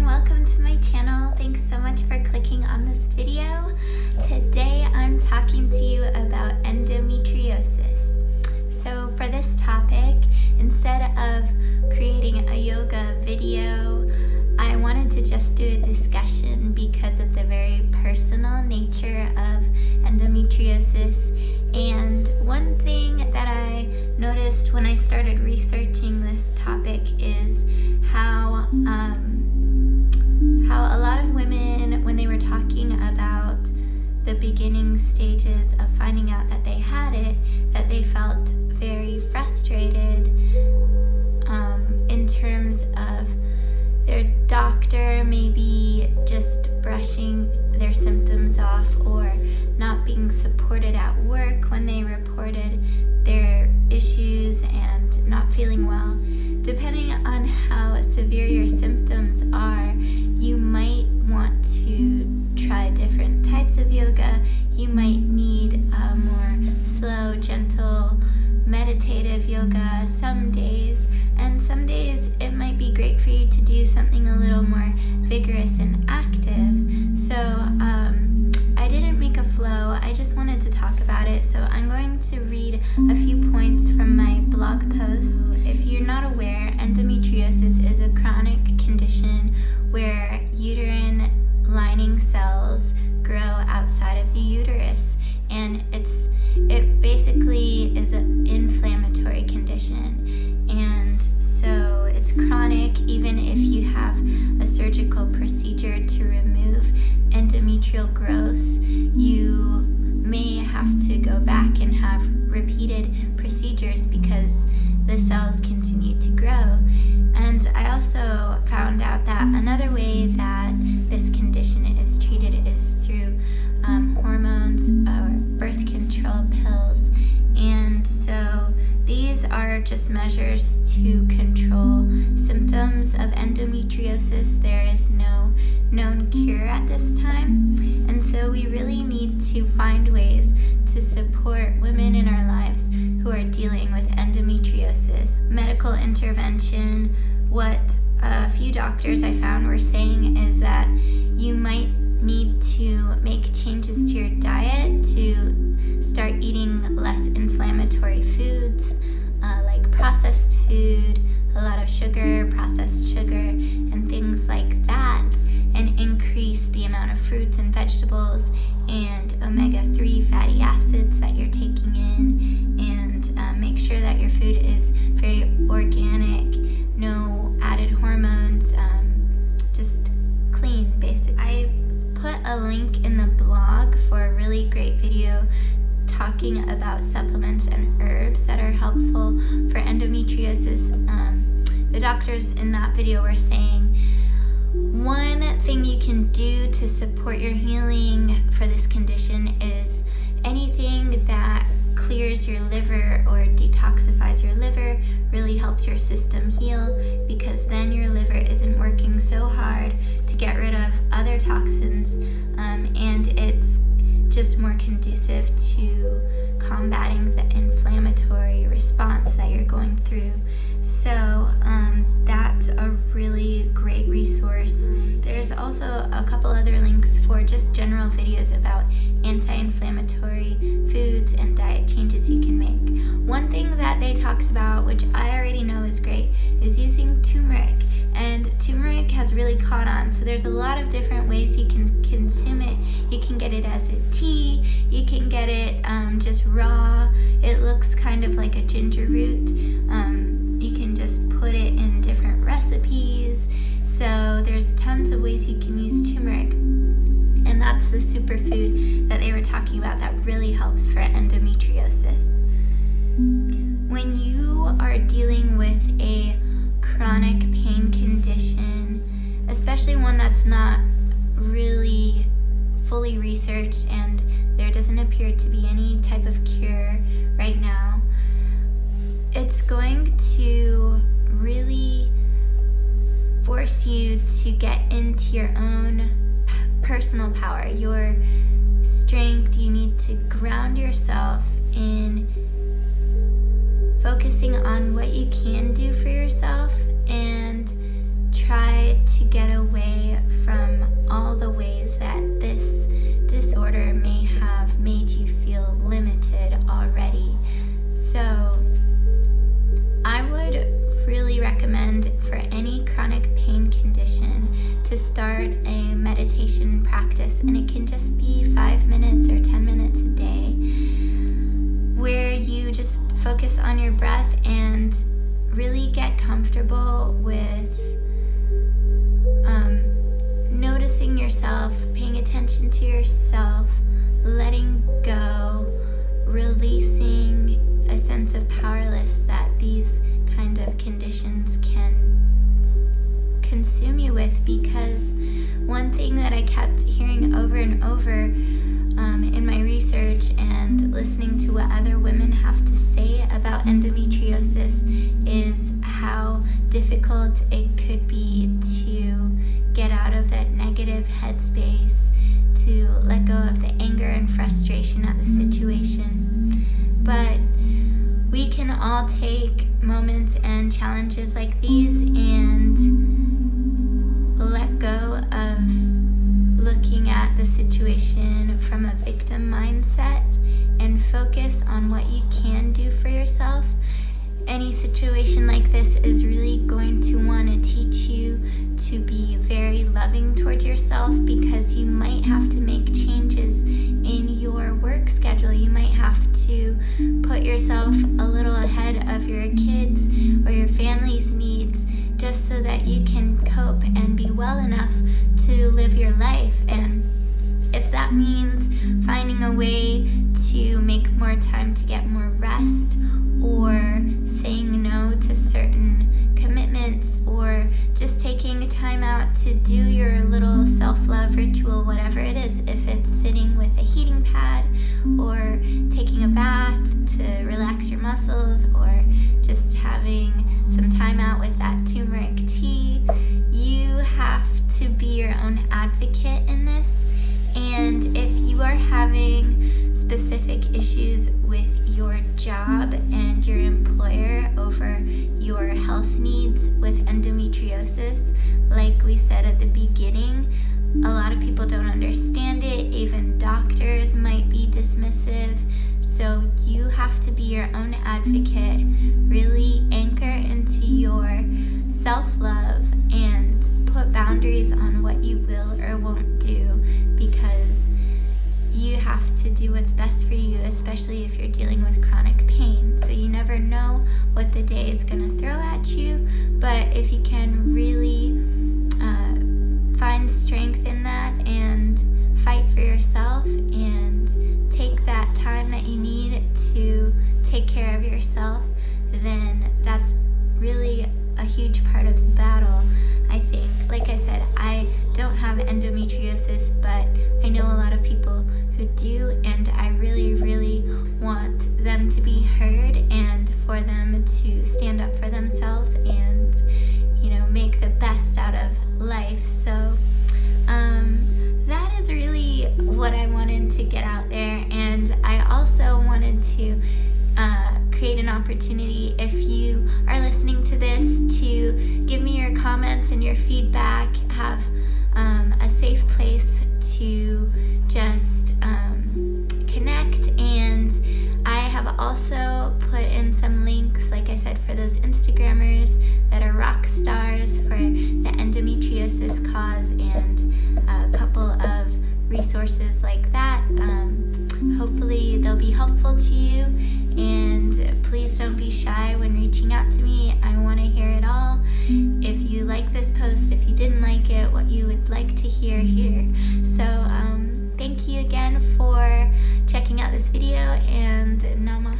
welcome to my channel. Thanks so much for clicking on this video. Today I'm talking to you about endometriosis. So for this topic, instead of creating a yoga video, I wanted to just do a discussion because of the very personal nature of endometriosis. And one thing that I noticed when I started researching this topic is how a lot of women, when they were talking about the beginning stages of finding out that they had it, that they felt very frustrated in terms of their doctor maybe just brushing their symptoms off or not being supported at work when they reported their issues and not feeling well. Depending on how severe your symptoms are, you might want to try different types of yoga. You might need a more slow, gentle, meditative yoga some days, and some days it might be great for you to do something a little more vigorous and active. So I didn't make a flow, I just wanted to talk about it. So I'm going to read a few points from my blog post. If you're not aware, endometriosis is a chronic condition where uterine lining cells grow outside of the uterus, and it basically is an inflammatory condition, and so it's chronic. Even if you have a surgical procedure to remove endometrial growths, you may have to go back and have repeated procedures because the cells continue to grow. And I also found out that another way that this condition is treated is through hormones or birth control pills. And so these are just measures to control symptoms of endometriosis. There is no known cure at this time. And so we really need to find ways to support women in our lives who are dealing with endometriosis. Medical intervention, what a few doctors I found were saying is that you might need to make changes to your diet to start eating less inflammatory foods, like processed food, a lot of sugar, processed sugar, and things like that, and increase the amount of fruits and vegetables and omega-3 fatty acids that you're taking in, and make sure that your food is very organic, no added hormones, just clean, basically. I put a link in the blog for a really great video talking about supplements and herbs that are helpful for endometriosis. The doctors in that video were saying one thing you can do to support your healing for this condition is anything that clears your liver or detoxifies your liver really helps your system heal, because then your liver isn't working so hard to get rid of other toxins, and it's just more conducive to combating the inflammatory response that you're going through. So that's a really great resource. There's also a couple other links for just general videos about anti-inflammatory foods and diet changes you can make. One thing that they talked about, which I already know is great, is using turmeric. And turmeric has really caught on, so there's a lot of different ways you can consume it. You can get it as a tea, you can get it just raw. It looks kind of like a ginger root. You can just put it in different recipes. So there's tons of ways you can use turmeric. And that's the superfood that they were talking about that really helps for endometriosis. When you are dealing with a chronic pain condition, especially one that's not really fully researched and there doesn't appear to be any type of cure right now, it's going to really force you to get into your own personal power, your strength. You need to ground yourself in focusing on what you can do for yourself and try to get away from all the ways that this disorder may have made you feel limited already. So I would really recommend for any chronic pain condition to start a meditation practice, and it can just be 5 minutes or 10 minutes a day, where you just focus on your breath and really get comfortable with noticing yourself, paying attention to yourself, letting go, releasing a sense of powerlessness that these kind of conditions can consume you with. Because one thing that I kept hearing over and over in my research and listening to what other women have to say about endometriosis is how difficult it could be to get out of that negative headspace, to let go of the anger and frustration at the situation. But we can all take moments and challenges like these and let go of looking at the situation from a victim mindset and focus on what you can do for yourself. Any situation like this is really going to want to teach you to be very loving towards yourself, because you might have to make changes in your work schedule. You might have to put yourself a little ahead of your kids or your family's needs, just so that you can cope and be well enough to live your life. And if that means finding a way to make more time to get more rest, or saying no to certain commitments, or just taking time out to do your little self-love ritual, whatever it is, if it's sitting with a heating pad, or taking a bath to relax your muscles, or just having some time out with that turmeric tea, you have to be your own advocate in this. And if you are having specific issues with your job and your employer over your health needs with endometriosis, like we said at the beginning, a lot of people don't understand it. Even doctors might be dismissive. So you have to be your own advocate, really anchor into your self-love and put boundaries on what you will or won't do, because you have to do what's best for you, especially if you're dealing with chronic pain. So you never know what the day is going to throw at you, but if you can really find strength in that and fight for yourself and take that time that you need to take care of yourself, then that's really a huge part of the battle, I think. Like I said, I don't have endometriosis, but I know a lot of people who do, and I really, really want them to be heard and for them to stand up for themselves and, make the best out of life. So that is really what I wanted to get out there. And I also wanted to create an opportunity, if you are listening to this, to give me your comments and your feedback, have a safe place to just connect. And I have also put in some links, like I said, for those Instagrammers that are rock stars for the endometriosis cause, and a couple of resources like that. Hopefully they'll be helpful to you, and please don't be shy when reaching out to me. I want to hear it all. If you like this post, if you didn't like it, what you would like to hear here. So thank you again for checking out this video, and